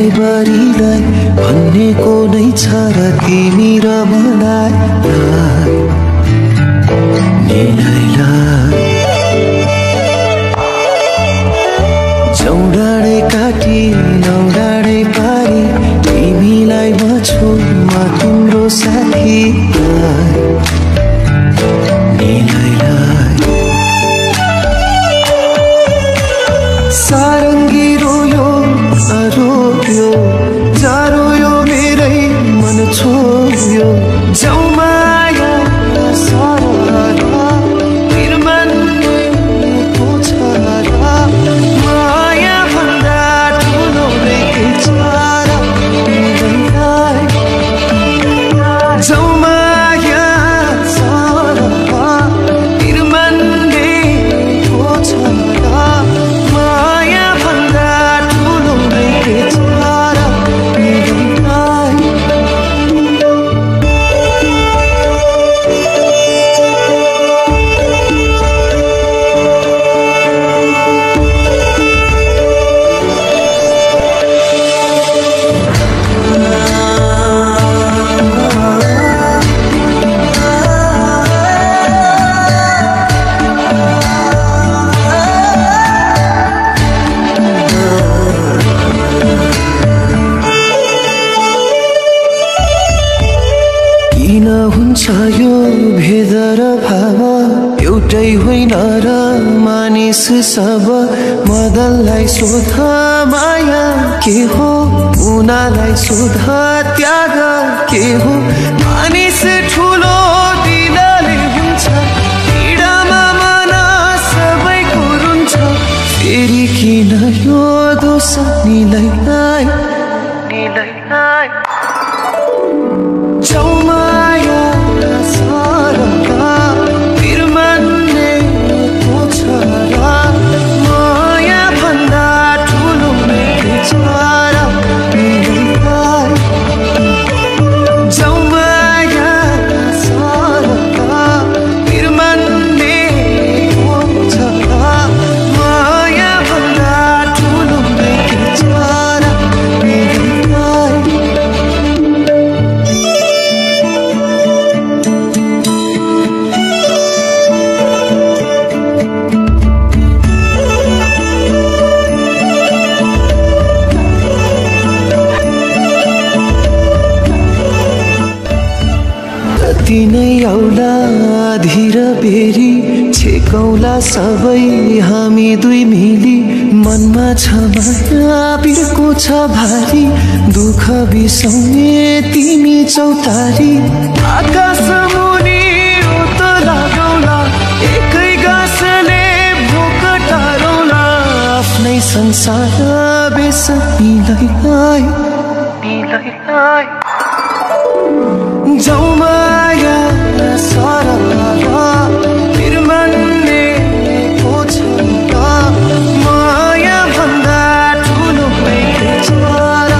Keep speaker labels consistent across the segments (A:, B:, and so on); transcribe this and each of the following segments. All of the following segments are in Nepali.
A: कठैबारीलाई भन्नेको नै छ र तिमी र मलाई जाउँ डाँडै काटी लाउँ डाँडै पारी तिमीलाई म छु म तिम्रो साथी सारङ्गी रोयो रोयो जारोयो मेरै मन छोयो जाउँ माया सारा निर्मानको छ र माया भन्दा ठुलो नै के छ र जाउँ माया सारा निर्मानको छ र माया भन्दा ठुलो नै के छ र किन हुन्छ यो भेद र भाव एउटै होइन र मानिस सब मदनलाई सोध माया के हो उनालाई सोध त्याग के हो मानिस ठुलो दिलले हुन्छ पीडामा मन सबैको रुन्छ फेरि किन यो दोष निलाई जाउँ माया सारा निर्मानको छ र माया भन्दा ठुलो नै के छ र जाउँ माया सारा निर्मानको छ र माया भन्दा ठुलो नै के छ र नै आउला धीर बेरी छेकौला सबै हामी दुई मिली मनमा छ माया बिर्को छ भारी दुःख बिसाउने तिमी चौतारी आकाश मुनि उत लागौला एकै गाँसले भोक टारौला आफ्नै संसार बेसनीलाई जाउँ माया सारा निर्मानको छ र माया भन्दा ठुलो नै के छ र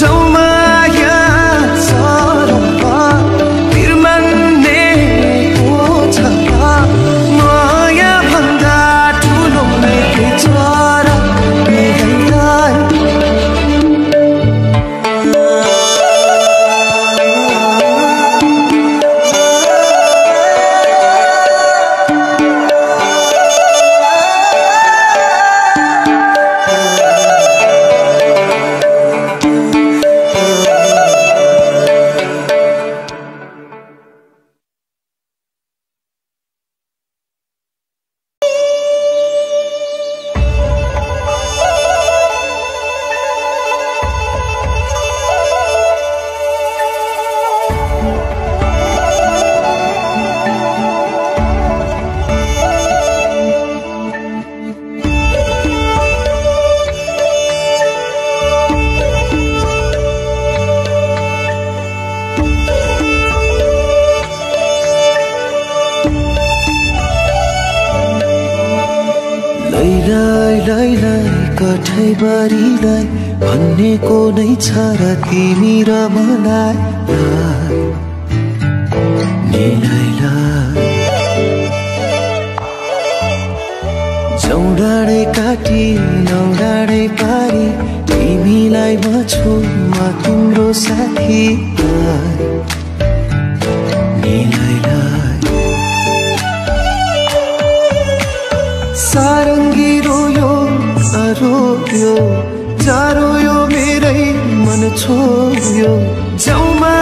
A: जाउँ माया सारा निर्मानको छ र माया भन्दा ठुलो नै के छ र कठैबारीलाई भन्नेको नै छ र तिमी र मलाई नौडाँडै काटी नौडाँडै पारी तिमीलाई म छु म तिम्रो साथी सारङ्गी रोयो रोयो जारो यो मेरै मन छोयो जाउमा